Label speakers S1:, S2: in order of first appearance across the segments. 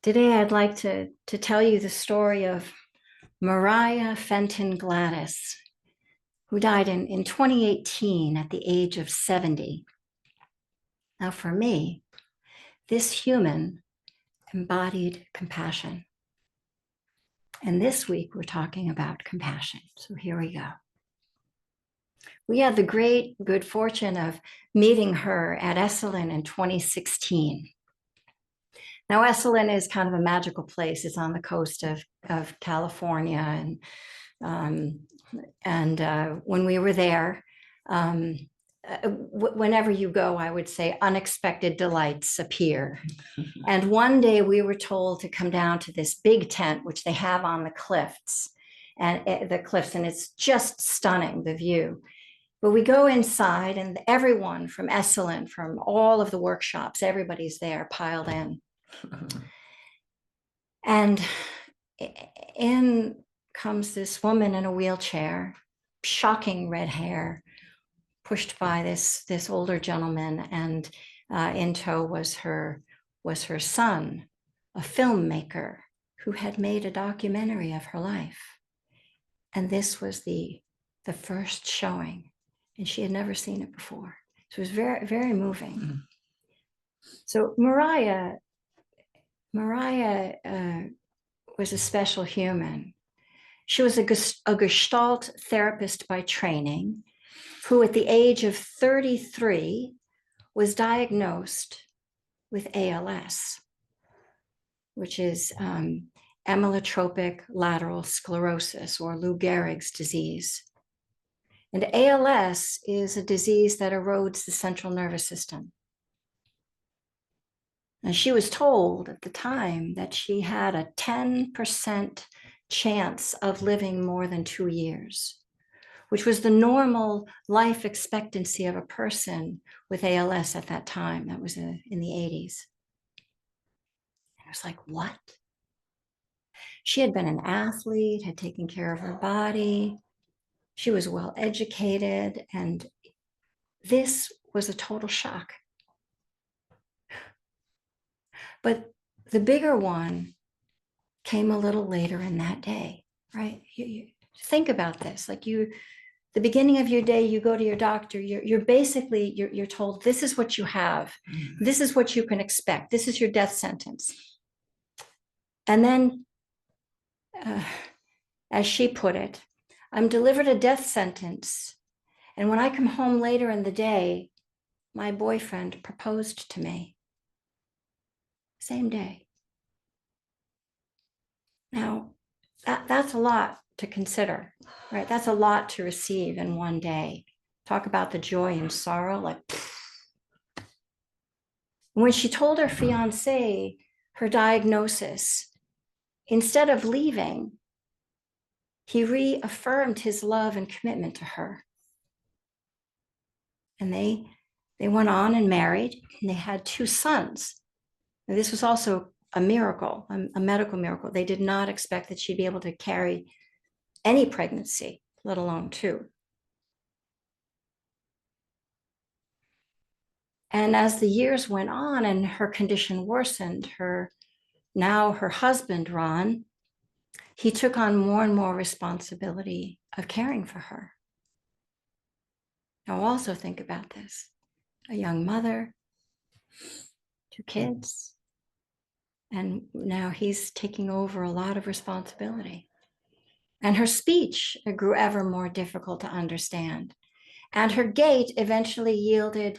S1: Today, I'd like to tell you the story of Mariah Fenton Gladys, who died in 2018 at the age of 70. Now, for me, this human embodied compassion. And this week, we're talking about compassion. So here we go. We had the great good fortune of meeting her at Esalen in 2016. Now, Esalen is kind of a magical place. It's on the coast of California. When we were there, whenever you go, I would say unexpected delights appear. And one day we were told to come down to this big tent, which they have on the cliffs, and it's just stunning, the view. But we go inside, and everyone from Esalen, from all of the workshops, everybody's there piled in. And in comes this woman in a wheelchair, shocking red hair, pushed by this older gentleman, and in tow was her son, a filmmaker who had made a documentary of her life. And this was the first showing, and she had never seen it before. So it was very, very moving. Mm-hmm. So Mariah was a special human. She was a Gestalt therapist by training, who at the age of 33 was diagnosed with ALS, which is amyotrophic lateral sclerosis, or Lou Gehrig's disease. And ALS is a disease that erodes the central nervous system. And she was told at the time that she had a 10% chance of living more than 2 years, which was the normal life expectancy of a person with ALS at that time. That was in the 80s. And I was like, what? She had been an athlete, had taken care of her body. She was well educated, and this was a total shock. But the bigger one came a little later in that day, right? You think about this, like the beginning of your day, you go to your doctor, you're basically told, this is what you have. This is what you can expect. This is your death sentence. And then, as she put it, I'm delivered a death sentence. And when I come home later in the day, my boyfriend proposed to me. Same day. Now, that's a lot to consider, right? That's a lot to receive in one day. Talk about the joy and sorrow, like. When she told her fiancé her diagnosis, instead of leaving, he reaffirmed his love and commitment to her. And they went on and married, and they had 2 sons. And this was also a miracle, a medical miracle. They did not expect that she'd be able to carry any pregnancy, let alone 2. And as the years went on and her condition worsened, her husband, Ron, he took on more and more responsibility of caring for her. Now also think about this. A young mother, 2 kids, and now he's taking over a lot of responsibility. And her speech grew ever more difficult to understand. And her gait eventually yielded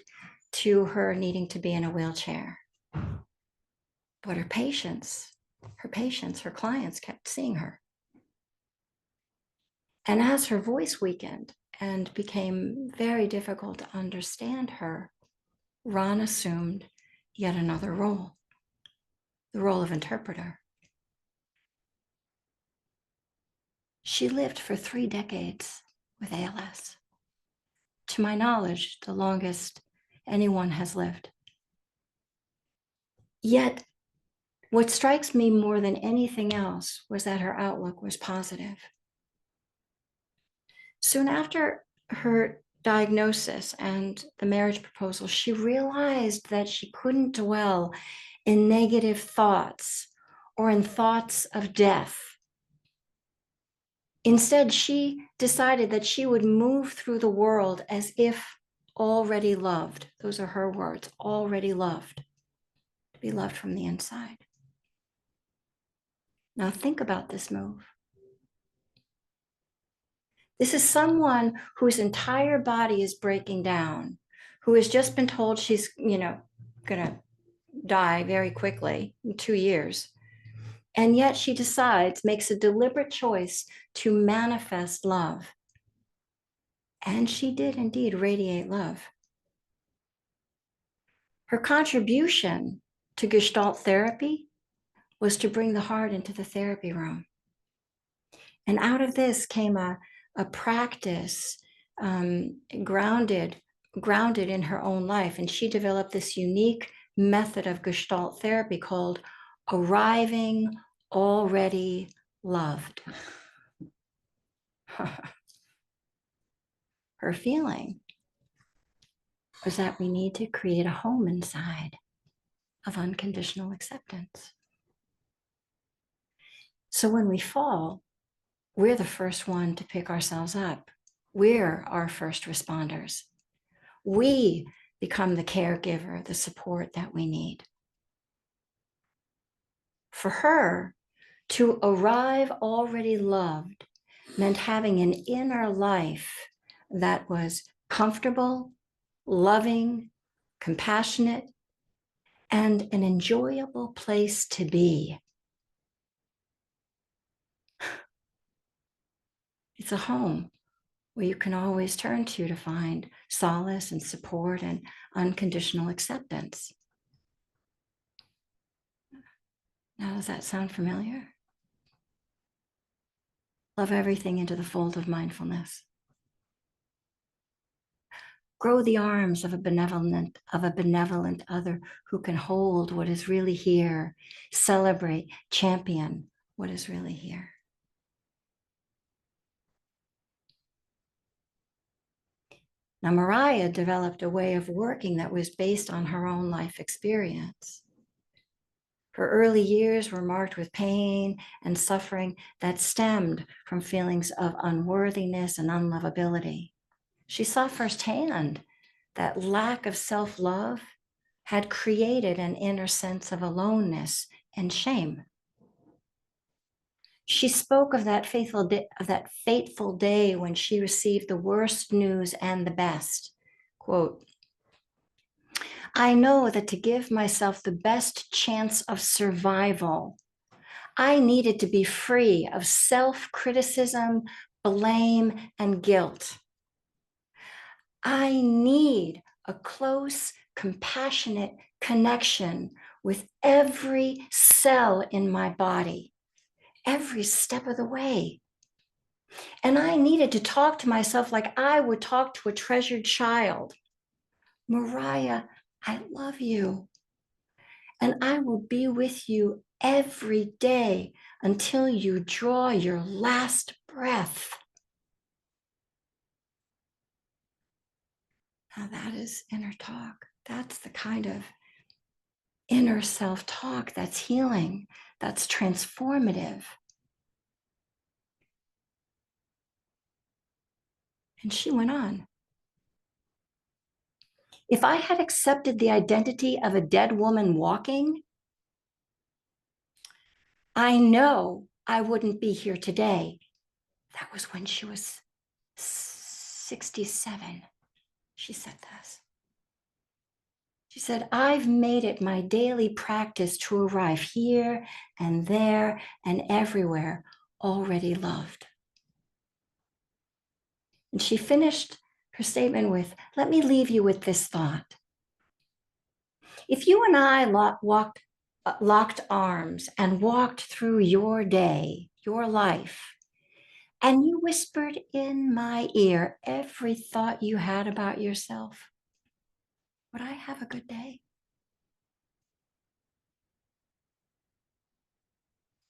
S1: to her needing to be in a wheelchair. But her clients kept seeing her. And as her voice weakened and became very difficult to understand her, Ron assumed yet another role, the role of interpreter. She lived for 3 decades with ALS. To my knowledge, the longest anyone has lived. Yet, what strikes me more than anything else was that her outlook was positive. Soon after her diagnosis and the marriage proposal, she realized that she couldn't dwell in negative thoughts or in thoughts of death. Instead, she decided that she would move through the world as if already loved. Those are her words, already loved, to be loved from the inside. Now think about this move. This is someone whose entire body is breaking down, who has just been told she's, gonna die very quickly in 2 years. And yet she decides, makes a deliberate choice to manifest love. And she did indeed radiate love. Her contribution to Gestalt therapy was to bring the heart into the therapy room. And out of this came a practice grounded in her own life. And she developed this unique method of Gestalt therapy called arriving already loved. Her feeling was that we need to create a home inside of unconditional acceptance. So when we fall, we're the first one to pick ourselves up. We're our first responders. We become the caregiver, the support that we need. For her, to arrive already loved meant having an inner life that was comfortable, loving, compassionate, and an enjoyable place to be. It's a home where you can always turn to find solace and support and unconditional acceptance. Now, does that sound familiar? Love everything into the fold of mindfulness. Grow the arms of a benevolent other who can hold what is really here, celebrate, champion what is really here. Now, Mariah developed a way of working that was based on her own life experience. Her early years were marked with pain and suffering that stemmed from feelings of unworthiness and unlovability. She saw firsthand that lack of self-love had created an inner sense of aloneness and shame. She spoke of that fateful day when she received the worst news and the best. Quote, "I know that to give myself the best chance of survival, I needed to be free of self-criticism, blame, and guilt. I need a close, compassionate connection with every cell in my body, every step of the way. And I needed to talk to myself like I would talk to a treasured child. Mariah, I love you. And I will be with you every day until you draw your last breath." Now that is inner talk. That's the kind of inner self-talk that's healing, that's transformative. And she went on. "If I had accepted the identity of a dead woman walking, I know I wouldn't be here today." That was when she was 67. She said this. She said, "I've made it my daily practice to arrive here and there and everywhere already loved." And she finished her statement with, "Let me leave you with this thought. If you and I locked arms and walked through your day, your life, and you whispered in my ear every thought you had about yourself, would I have a good day?"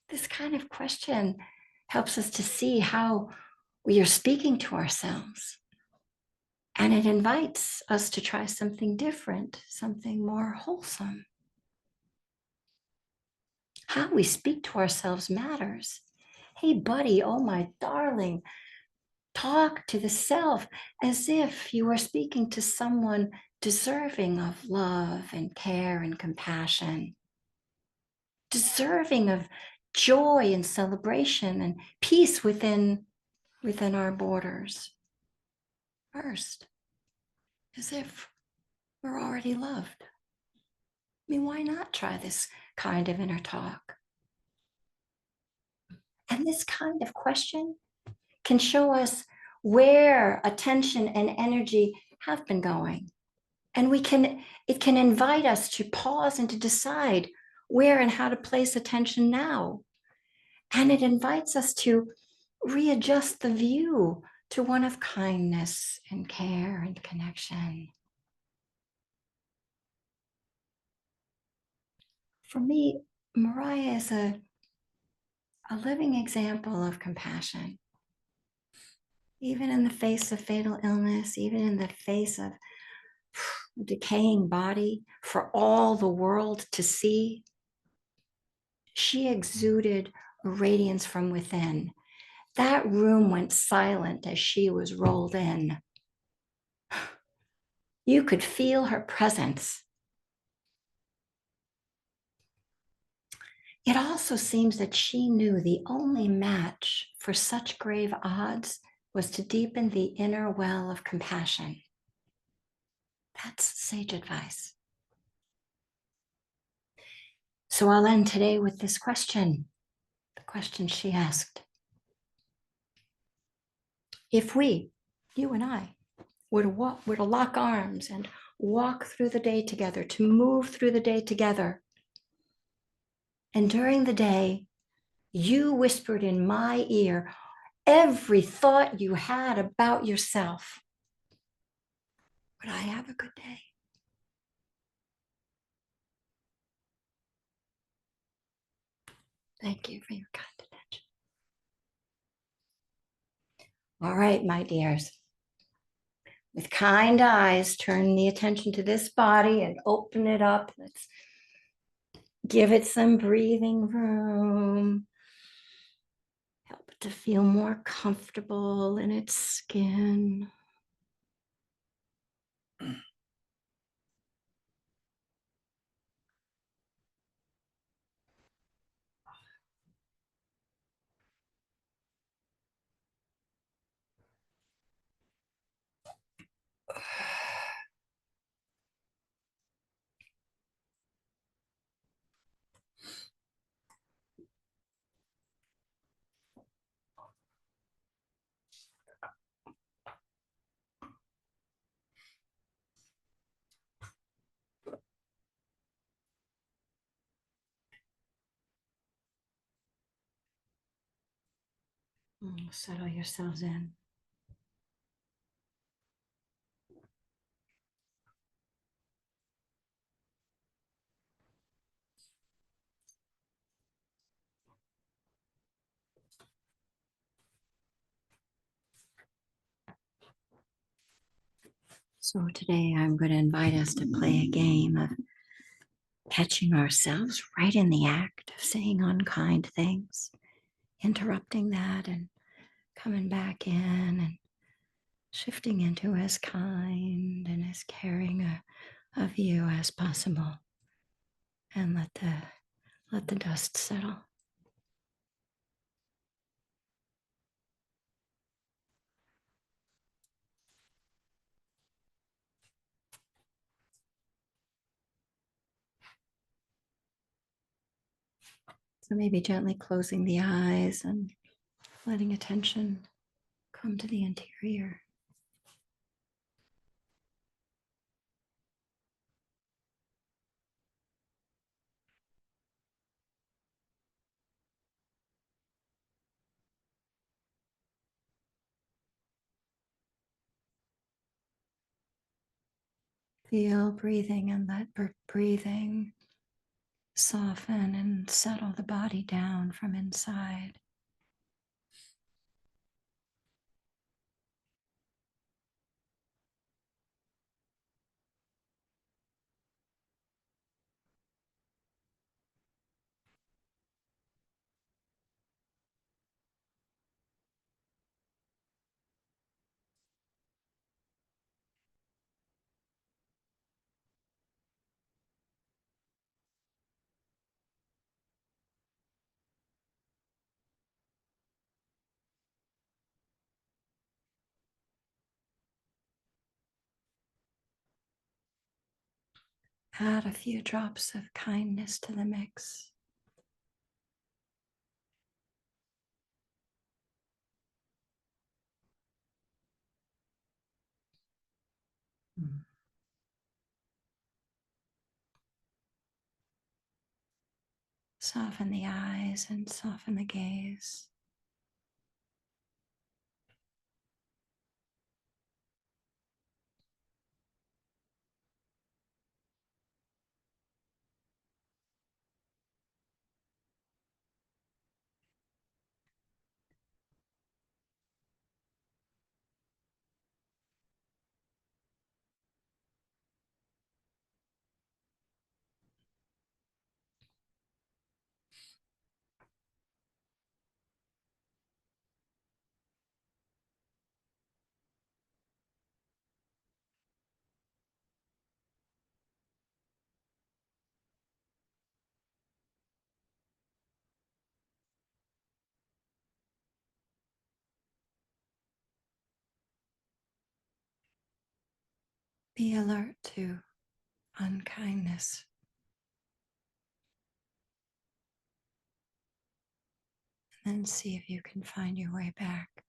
S1: This kind of question helps us to see how we are speaking to ourselves. And it invites us to try something different, something more wholesome. How we speak to ourselves matters. Hey, buddy, oh, my darling, talk to the self as if you were speaking to someone deserving of love and care and compassion, deserving of joy and celebration and peace within our borders. First, as if we're already loved. I mean, why not try this kind of inner talk? And this kind of question can show us where attention and energy have been going. And it can invite us to pause and to decide where and how to place attention now. And it invites us to readjust the view to one of kindness and care and connection. For me, Mariah is a living example of compassion. Even in the face of fatal illness, even in the face of a decaying body for all the world to see, she exuded a radiance from within. That room went silent as she was rolled in. You could feel her presence. It also seems that she knew the only match for such grave odds was to deepen the inner well of compassion. That's sage advice. So I'll end today with this question, the question she asked. If we, you and I, were to lock arms and walk through the day together, to move through the day together, and during the day, you whispered in my ear every thought you had about yourself, would I have a good day? Thank you for your kind attention. All right, my dears. With kind eyes, turn the attention to this body and open it up. Let's give it some breathing room. Help it to feel more comfortable in its skin. Settle yourselves in. So today I'm going to invite us to play a game of catching ourselves right in the act of saying unkind things, interrupting that and coming back in and shifting into as kind and as caring a view as possible, and let the dust settle. So maybe gently closing the eyes and letting attention come to the interior. Feel breathing and let breathing soften and settle the body down from inside. Add a few drops of kindness to the mix. Soften the eyes and soften the gaze. Be alert to unkindness. And then see if you can find your way back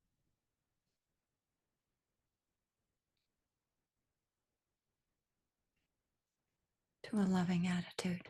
S1: to a loving attitude.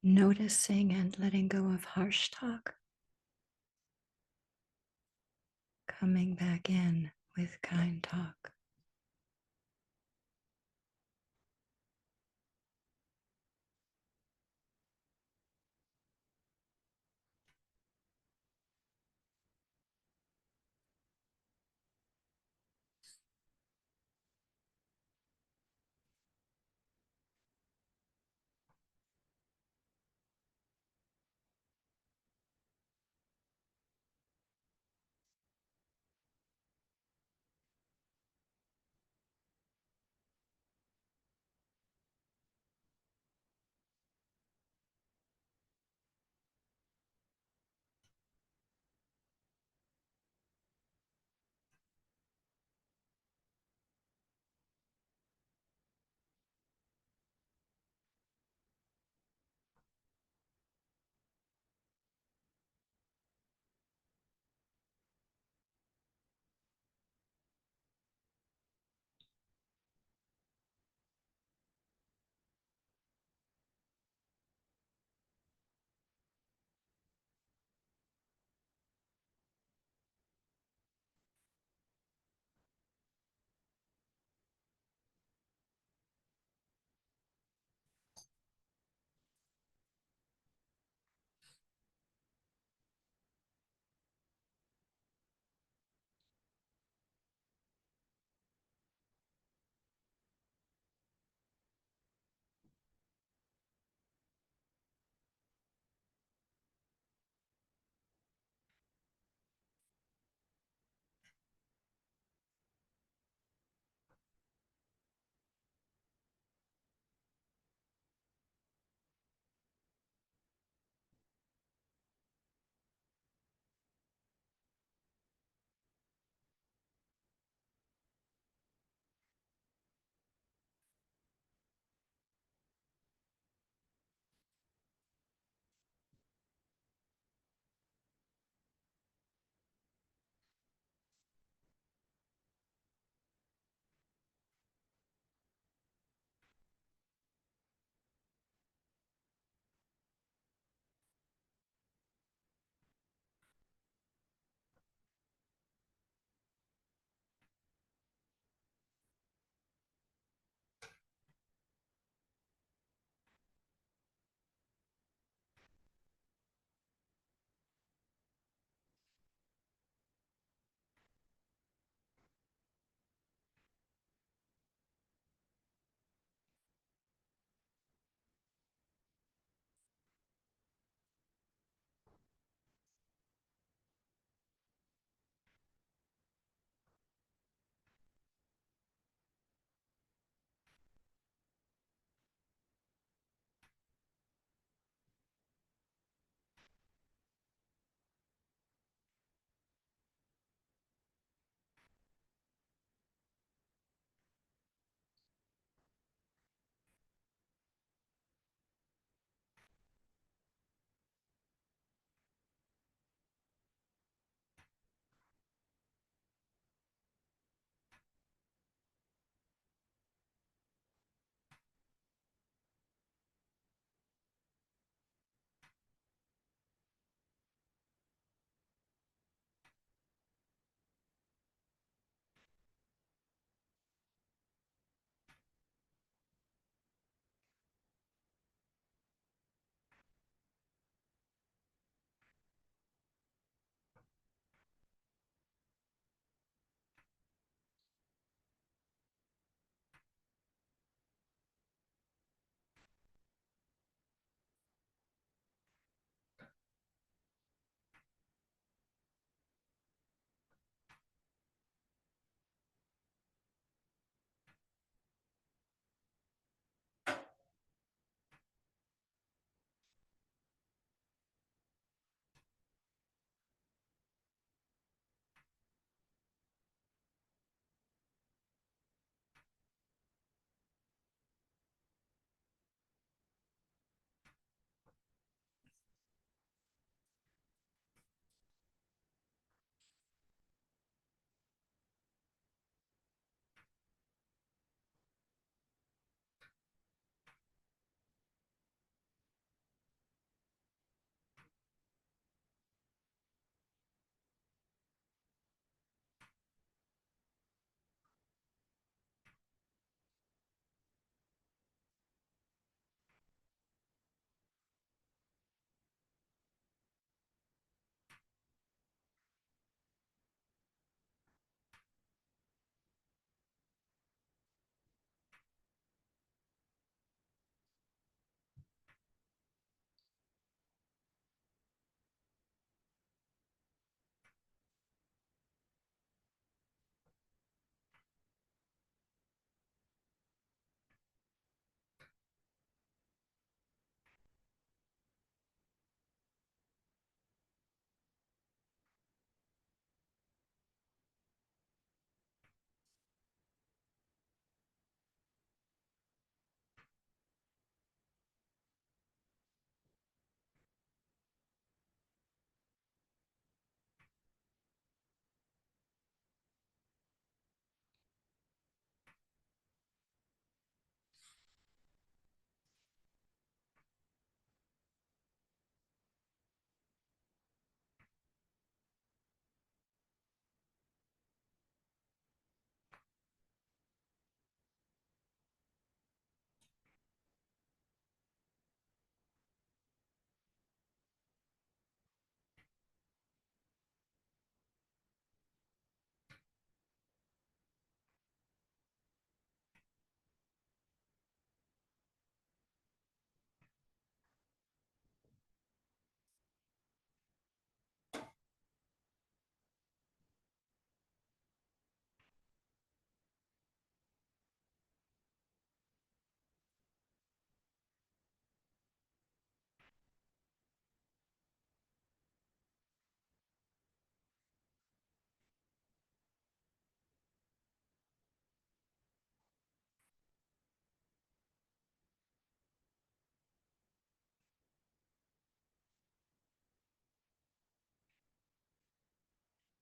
S1: noticing and letting go of harsh talk, coming back in with kind talk.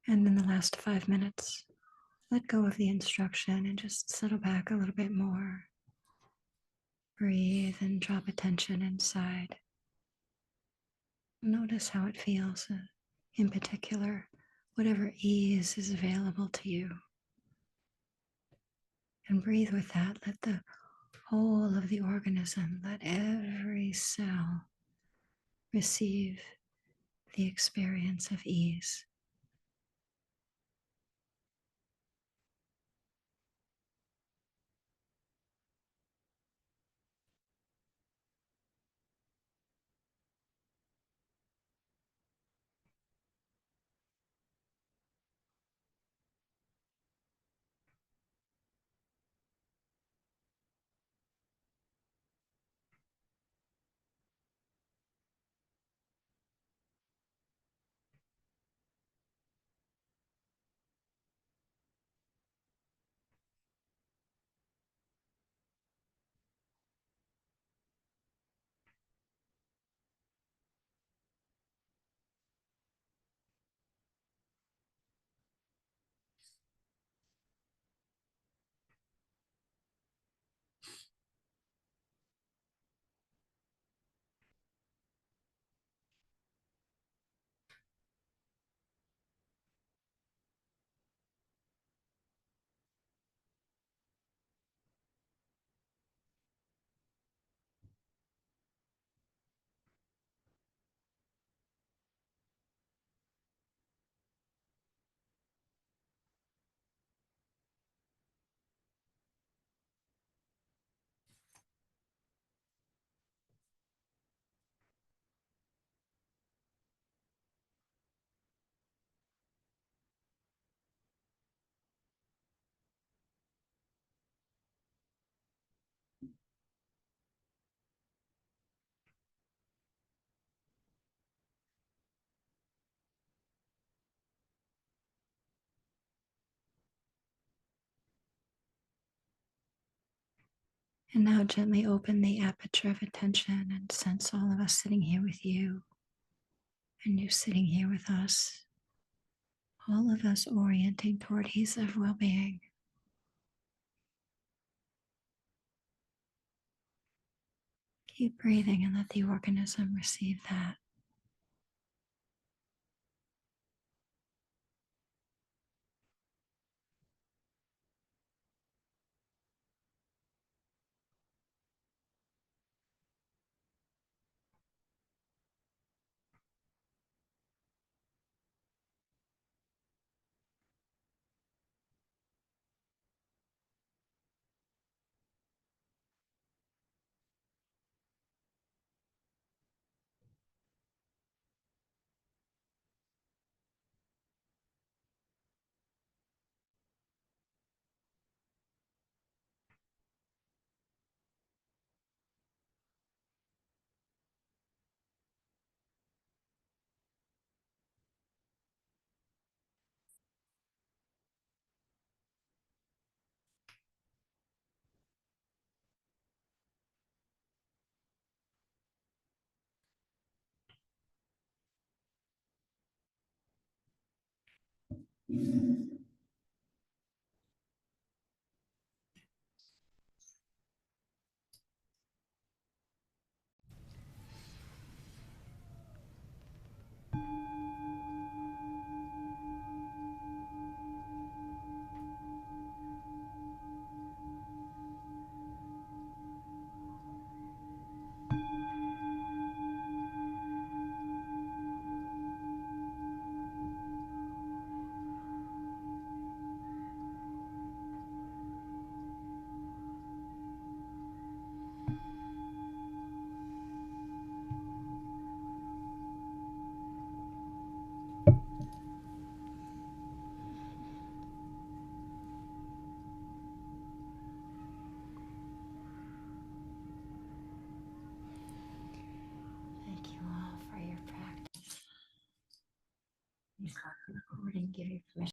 S1: And in the last 5 minutes, let go of the instruction and just settle back a little bit more. Breathe and drop attention inside. Notice how it feels, in particular, whatever ease is available to you. And breathe with that. Let the whole of the organism, let every cell receive the experience of ease. And now gently open the aperture of attention and sense all of us sitting here with you and you sitting here with us, all of us orienting toward ease of well-being. Keep breathing and let the organism receive that. Thank you all for your practice. Recording, give you permission.